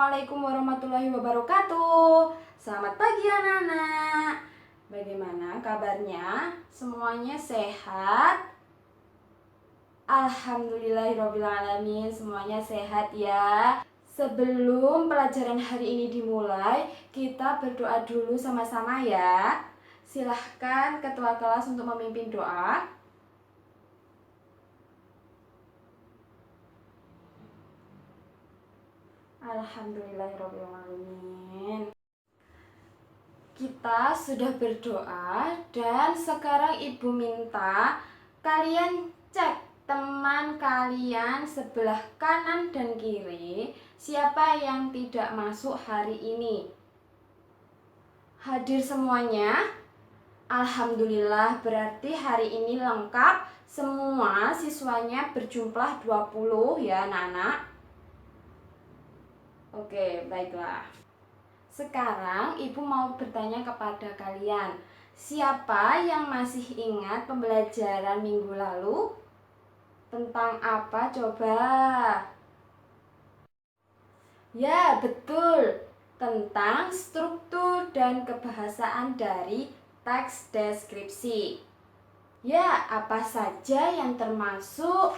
Assalamualaikum warahmatullahi wabarakatuh. Selamat pagi anak-anak. Bagaimana kabarnya? Semuanya sehat? Alhamdulillahirrabbilalamin, semuanya sehat ya. Sebelum pelajaran hari ini dimulai, kita berdoa dulu sama-sama ya. Silahkan ketua kelas untuk memimpin doa. Alhamdulillahirrabbilalamin. Kita sudah berdoa dan sekarang ibu minta kalian cek teman kalian sebelah kanan dan kiri, siapa yang tidak masuk hari ini. Hadir semuanya? Alhamdulillah, berarti hari ini lengkap. Semua siswanya berjumlah 20 ya anak-anak. Oke, baiklah. Sekarang ibu mau bertanya kepada kalian, siapa yang masih ingat pembelajaran minggu lalu? Tentang apa coba? Ya, betul. Tentang struktur dan kebahasaan dari teks deskripsi. Ya, apa saja yang termasuk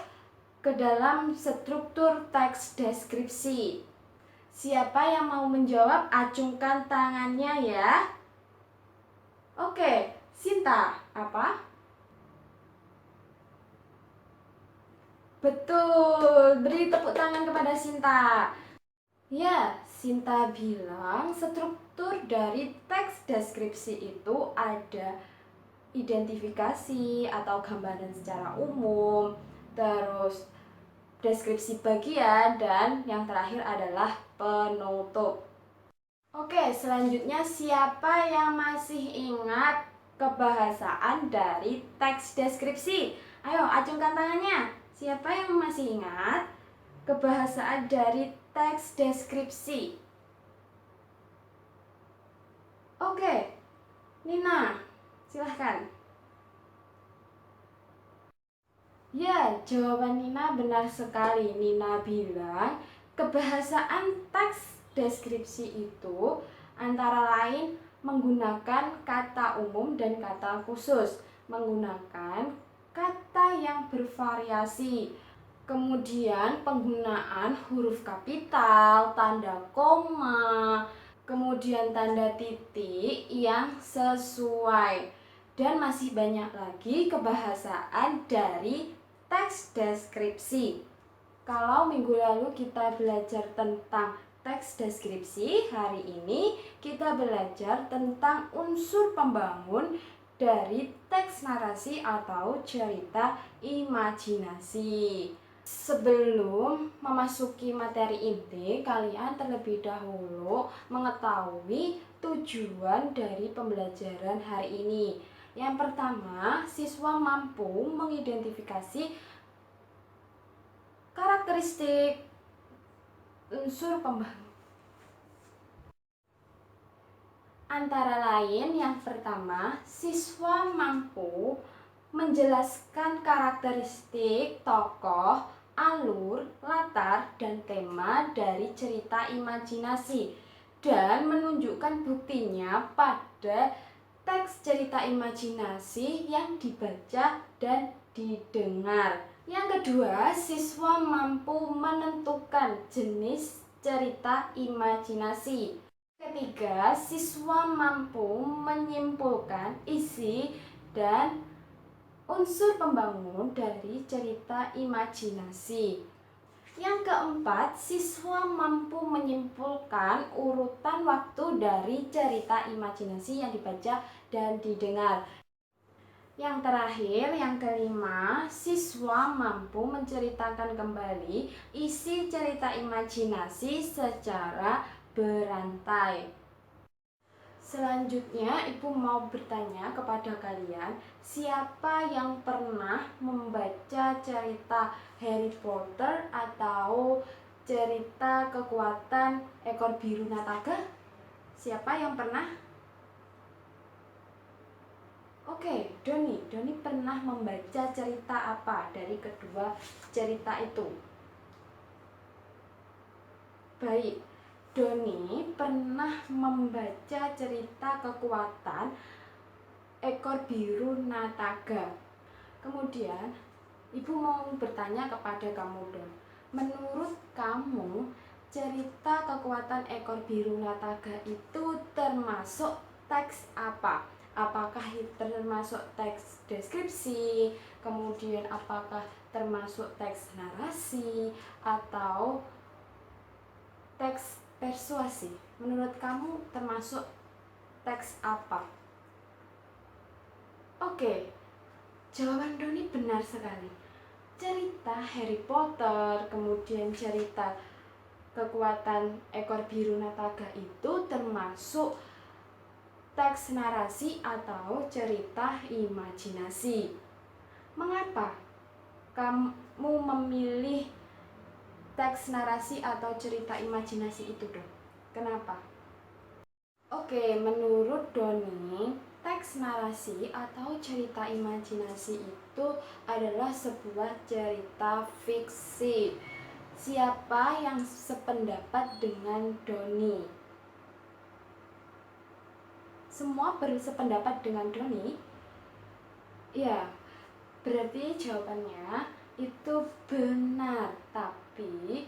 ke dalam struktur teks deskripsi? Siapa yang mau menjawab, acungkan tangannya ya. Oke, Sinta, apa? Betul, beri tepuk tangan kepada Sinta. Ya, Sinta bilang struktur dari teks deskripsi itu ada identifikasi atau gambaran secara umum, terus deskripsi bagian, dan yang terakhir adalah penutup. Oke, selanjutnya siapa yang masih ingat kebahasaan dari teks deskripsi? Ayo, acungkan tangannya. Siapa yang masih ingat kebahasaan dari teks deskripsi? Oke, Nina, silahkan. Ya, jawaban Nina benar sekali. Nina bilang kebahasaan teks deskripsi itu antara lain menggunakan kata umum dan kata khusus, menggunakan kata yang bervariasi, kemudian penggunaan huruf kapital, tanda koma, kemudian tanda titik yang sesuai, dan masih banyak lagi kebahasaan dari teks deskripsi. Kalau minggu lalu kita belajar tentang teks deskripsi, hari ini kita belajar tentang unsur pembangun dari teks narasi atau cerita imajinasi. Sebelum memasuki materi inti, kalian terlebih dahulu mengetahui tujuan dari pembelajaran hari ini. Yang pertama, siswa mampu mengidentifikasi karakteristik unsur pembangun. Antara lain, yang pertama, siswa mampu menjelaskan karakteristik tokoh, alur, latar, dan tema dari cerita imajinasi dan menunjukkan buktinya pada teks cerita imajinasi yang dibaca dan didengar. Yang kedua, siswa mampu menentukan jenis cerita imajinasi. Ketiga, siswa mampu menyimpulkan isi dan unsur pembangun dari cerita imajinasi. Yang keempat, siswa mampu menyimpulkan urutan waktu dari cerita imajinasi yang dibaca dan didengar. Yang terakhir, yang kelima, siswa mampu menceritakan kembali isi cerita imajinasi secara berantai. Selanjutnya, Ibu mau bertanya kepada kalian, siapa yang pernah membaca cerita Harry Potter atau cerita kekuatan ekor biru Nataga? Siapa yang pernah? Oke, Doni pernah membaca cerita apa dari kedua cerita itu? Baik, Doni pernah membaca cerita kekuatan ekor biru Nataga. Kemudian, ibu mau bertanya kepada kamu, Don. Menurut kamu, cerita kekuatan ekor biru Nataga itu termasuk teks apa? Apakah termasuk teks deskripsi, kemudian apakah termasuk teks narasi, atau teks persuasi? Menurut kamu termasuk teks apa? Oke, jawaban Doni benar sekali. Cerita Harry Potter, kemudian cerita kekuatan ekor biru Nataga itu termasuk teks narasi atau cerita imajinasi. Mengapa kamu memilih teks narasi atau cerita imajinasi itu, Don? Kenapa? Oke, menurut Doni, teks narasi atau cerita imajinasi itu adalah sebuah cerita fiksi. Siapa yang sependapat dengan Doni? Semua bersependapat dengan Doni? Ya, berarti jawabannya itu benar, tapi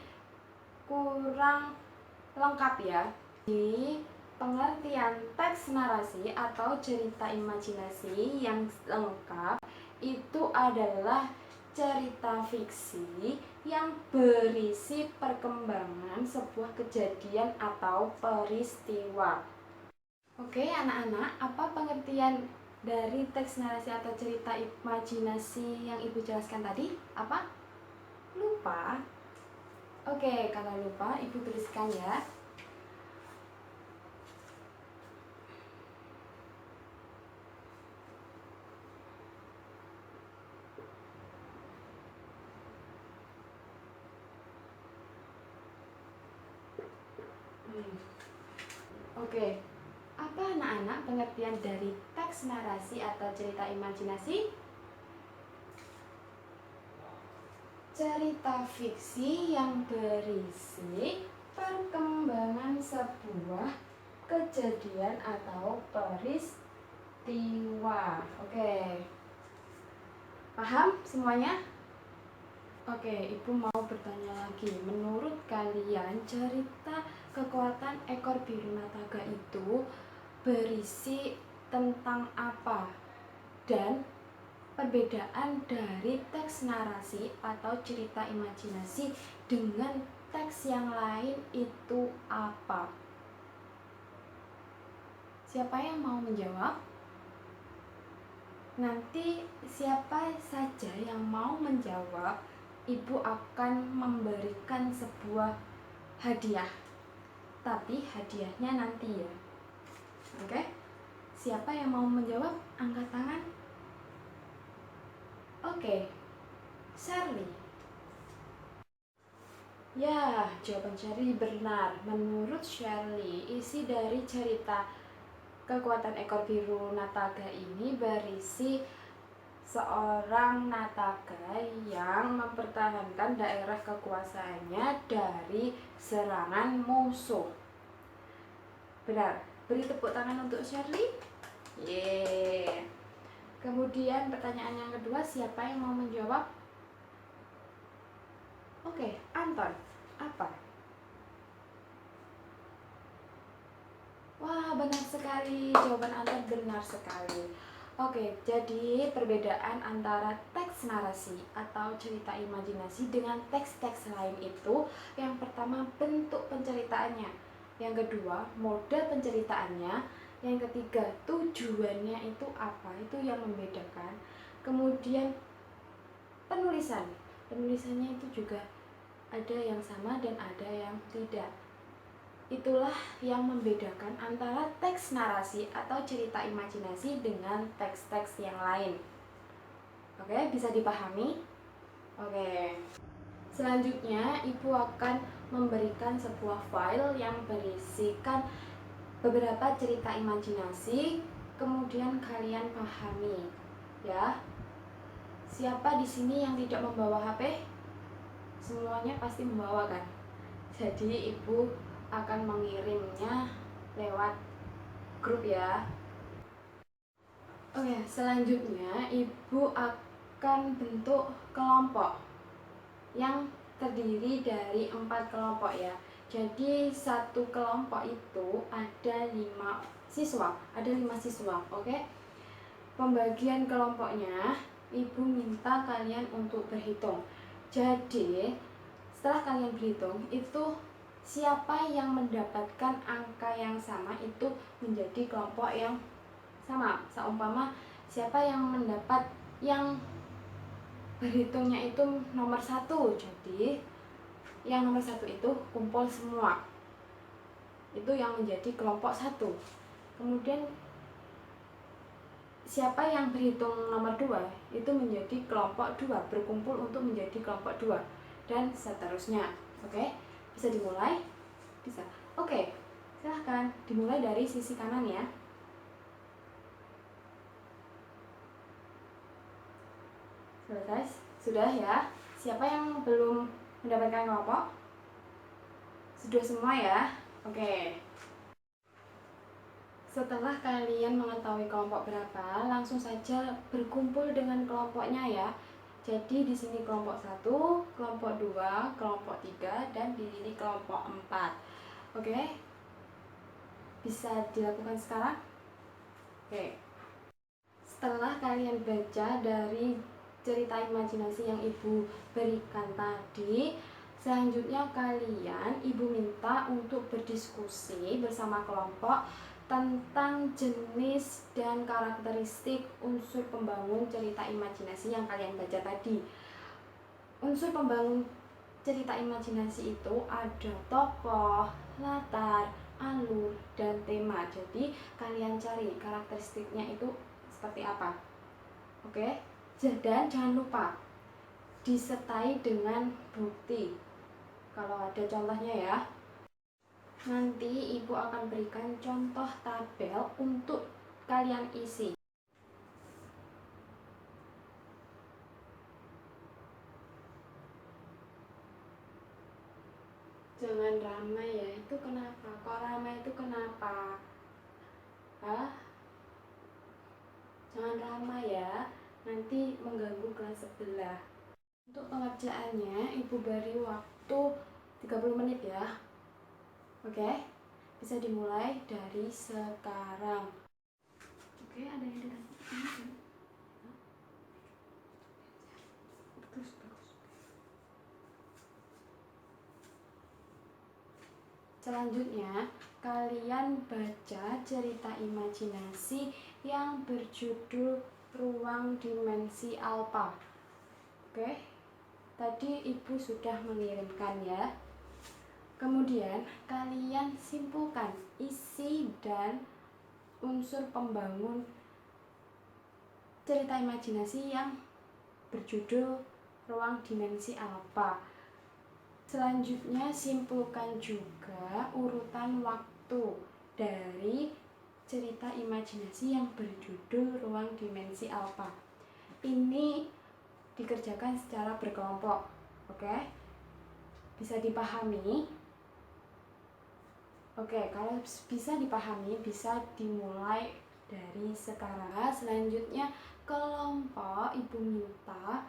kurang lengkap ya. Di pengertian teks narasi atau cerita imajinasi yang lengkap itu adalah cerita fiksi yang berisi perkembangan sebuah kejadian atau peristiwa. Oke, anak-anak, apa pengertian dari teks narasi atau cerita imajinasi yang ibu jelaskan tadi? Apa? Lupa? Oke, kalau lupa, ibu tuliskan ya. Oke, apa anak-anak pengertian dari teks narasi atau cerita imajinasi? Cerita fiksi yang berisi perkembangan sebuah kejadian atau peristiwa. Oke, paham semuanya? Oke, ibu mau bertanya lagi. Menurut kalian, cerita kekuatan ekor biru Nataga itu berisi tentang apa? Dan perbedaan dari teks narasi atau cerita imajinasi dengan teks yang lain itu apa? Siapa yang mau menjawab? Nanti siapa saja yang mau menjawab, ibu akan memberikan sebuah hadiah. Tapi hadiahnya nanti ya. Oke? Siapa yang mau menjawab? Angkat tangan. Oke. Shirley. Ya, jawaban Shirley benar. Menurut Shirley, isi dari cerita kekuatan ekor biru Nataga ini berisi seorang Nataga yang mempertahankan daerah kekuasaannya dari serangan musuh. Benar. Beri tepuk tangan untuk Shirley. Yeay. Kemudian pertanyaan yang kedua, siapa yang mau menjawab? Oke, Anton. Apa? Wah, benar sekali. Jawaban Anton benar sekali. Oke, jadi perbedaan antara teks narasi atau cerita imajinasi dengan teks-teks lain itu, yang pertama bentuk penceritaannya, yang kedua mode penceritaannya, yang ketiga tujuannya itu apa, itu yang membedakan. Kemudian penulisannya itu juga ada yang sama dan ada yang tidak. Itulah yang membedakan antara teks narasi atau cerita imajinasi dengan teks-teks yang lain. Oke, bisa dipahami? Oke. Selanjutnya, ibu akan memberikan sebuah file yang berisikan beberapa cerita imajinasi, kemudian kalian pahami, ya. Siapa di sini yang tidak membawa HP? Semuanya pasti membawa kan? Jadi ibu akan mengirimnya lewat grup ya. Oke, selanjutnya ibu akan bentuk kelompok yang terdiri dari 4 kelompok ya. Jadi satu kelompok itu ada 5 siswa, oke. Pembagian kelompoknya ibu minta kalian untuk berhitung. Jadi setelah kalian berhitung itu siapa yang mendapatkan angka yang sama itu menjadi kelompok yang sama. Seumpama siapa yang mendapat yang berhitungnya itu nomor 1, jadi yang nomor 1 itu kumpul semua, itu yang menjadi kelompok 1. Kemudian siapa yang berhitung nomor 2 itu menjadi kelompok 2, berkumpul untuk menjadi kelompok 2, dan seterusnya. Oke, bisa dimulai? Bisa. Oke, silahkan dimulai dari sisi kanan ya. Selesai? Sudah ya? Siapa yang belum mendapatkan kelompok? Sudah semua ya? Oke. Setelah kalian mengetahui kelompok berapa, langsung saja berkumpul dengan kelompoknya ya. Jadi di sini kelompok 1, kelompok 2, kelompok 3, dan di sini kelompok 4. Oke? Bisa dilakukan sekarang? Oke. Setelah kalian baca dari cerita imajinasi yang ibu berikan tadi, selanjutnya kalian ibu minta untuk berdiskusi bersama kelompok tentang jenis dan karakteristik unsur pembangun cerita imajinasi yang kalian baca tadi. Unsur pembangun cerita imajinasi itu ada tokoh, latar, alur, dan tema. Jadi kalian cari karakteristiknya itu seperti apa. Oke? Dan jangan lupa disertai dengan bukti. Kalau ada contohnya ya. Nanti ibu akan berikan contoh tabel untuk kalian isi. Jangan ramai ya, itu kenapa? Kok ramai itu kenapa? Hah? Jangan ramai ya, nanti mengganggu kelas sebelah. Untuk pengerjaannya ibu beri waktu 30 menit ya. Oke, bisa dimulai dari sekarang. Oke, ada yang ditanya? Bagus. Selanjutnya, kalian baca cerita imajinasi yang berjudul Ruang Dimensi Alpha. Oke, tadi ibu sudah mengirimkan ya. Kemudian kalian simpulkan isi dan unsur pembangun cerita imajinasi yang berjudul Ruang Dimensi Alpha. Selanjutnya simpulkan juga urutan waktu dari cerita imajinasi yang berjudul Ruang Dimensi Alpha. Ini dikerjakan secara berkelompok. Oke? Bisa dipahami? Oke, kalau bisa dipahami, bisa dimulai dari sekarang. Selanjutnya, kelompok ibu minta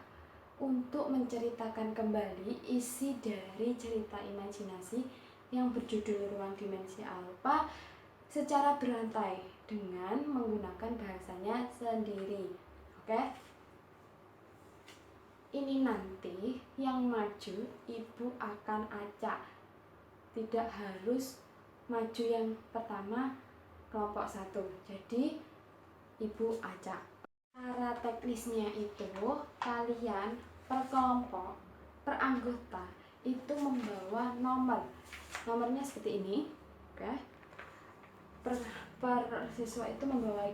untuk menceritakan kembali isi dari cerita imajinasi yang berjudul Ruang Dimensi Alpha secara berantai dengan menggunakan bahasanya sendiri. Oke? Ini nanti yang maju ibu akan acak. Tidak harus maju yang pertama kelompok 1. Jadi ibu acak. Cara teknisnya itu kalian per kelompok, per anggota itu membawa nomor. Nomornya seperti ini, oke. Per siswa itu membawa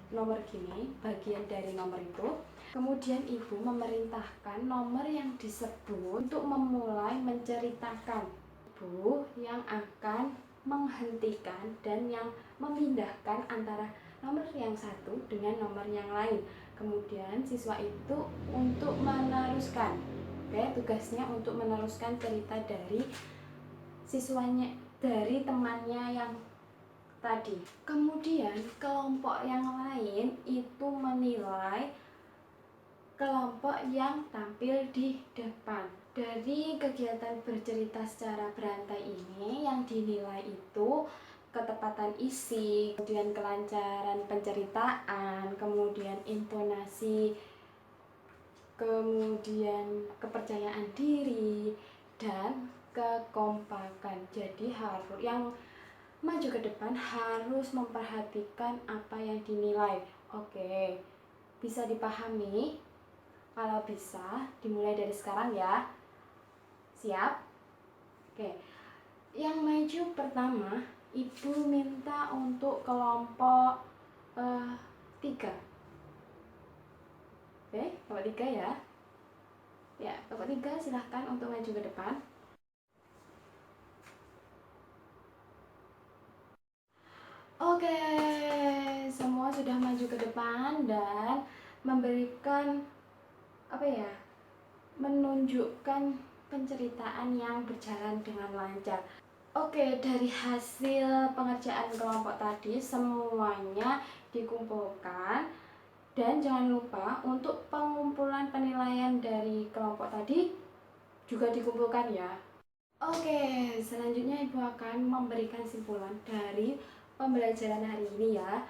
nomor gini, bagian dari nomor itu. Kemudian ibu memerintahkan nomor yang disebut untuk memulai menceritakan. Ibu yang akan menghentikan dan yang memindahkan antara nomor yang satu dengan nomor yang lain. Kemudian siswa itu untuk meneruskan. Oke, tugasnya untuk meneruskan cerita dari siswanya dari temannya yang tadi. Kemudian kelompok yang lain itu menilai kelompok yang tampil di depan. Dari kegiatan bercerita secara berantai ini yang dinilai itu ketepatan isi, kemudian kelancaran penceritaan, kemudian intonasi, kemudian kepercayaan diri, dan kekompakan. Jadi harus yang maju ke depan harus memperhatikan apa yang dinilai. Oke, bisa dipahami? Kalau bisa, dimulai dari sekarang ya. Siap? Oke. Yang maju pertama, Ibu minta untuk kelompok 3. Oke, kelompok 3 ya. Ya, kelompok 3 silahkan untuk maju ke depan. Oke, semua sudah maju ke depan dan memberikan menunjukkan penceritaan yang berjalan dengan lancar. Oke, dari hasil pengerjaan kelompok tadi semuanya dikumpulkan dan jangan lupa untuk pengumpulan penilaian dari kelompok tadi juga dikumpulkan ya. Oke, selanjutnya Ibu akan memberikan simpulan dari pembelajaran hari ini ya.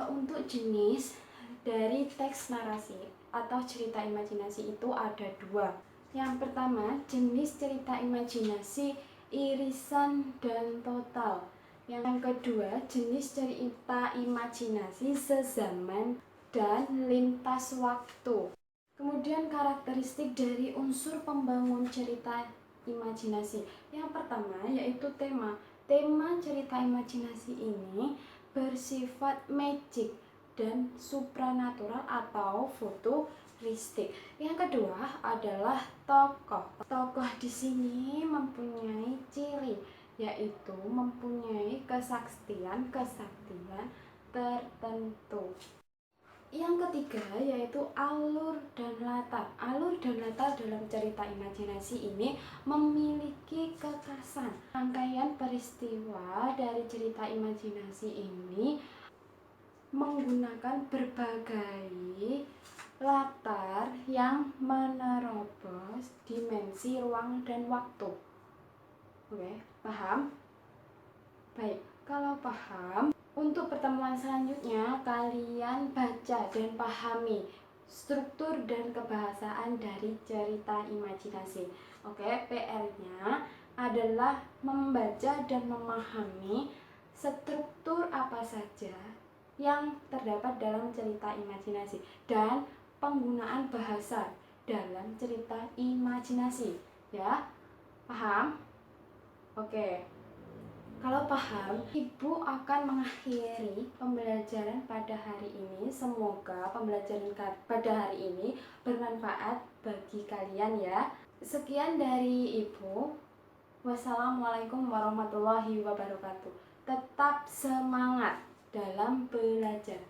Untuk jenis dari teks narasi atau cerita imajinasi itu ada 2. Yang pertama, jenis cerita imajinasi irisan dan total. Yang kedua, jenis cerita imajinasi sezaman dan lintas waktu. Kemudian karakteristik dari unsur pembangun cerita imajinasi. Yang pertama yaitu tema. Tema cerita imajinasi ini bersifat magic dan supranatural atau futuristik. Yang kedua adalah tokoh. Tokoh di sini mempunyai ciri yaitu mempunyai kesaktian tertentu. Yang ketiga yaitu alur dan latar. Alur dan latar dalam cerita imajinasi ini memiliki kekhasan. Rangkaian peristiwa dari cerita imajinasi ini menggunakan berbagai latar yang menerobos dimensi ruang dan waktu. Oke, paham? Baik, kalau paham, untuk pertemuan selanjutnya, kalian baca dan pahami struktur dan kebahasaan dari cerita imajinasi. Oke, PR-nya adalah membaca dan memahami struktur apa saja yang terdapat dalam cerita imajinasi dan penggunaan bahasa dalam cerita imajinasi. Ya, paham? Oke. Kalau paham, Ibu akan mengakhiri pembelajaran pada hari ini. Semoga pembelajaran pada hari ini bermanfaat bagi kalian ya. Sekian dari Ibu. Wassalamualaikum warahmatullahi wabarakatuh. Tetap semangat dalam belajar.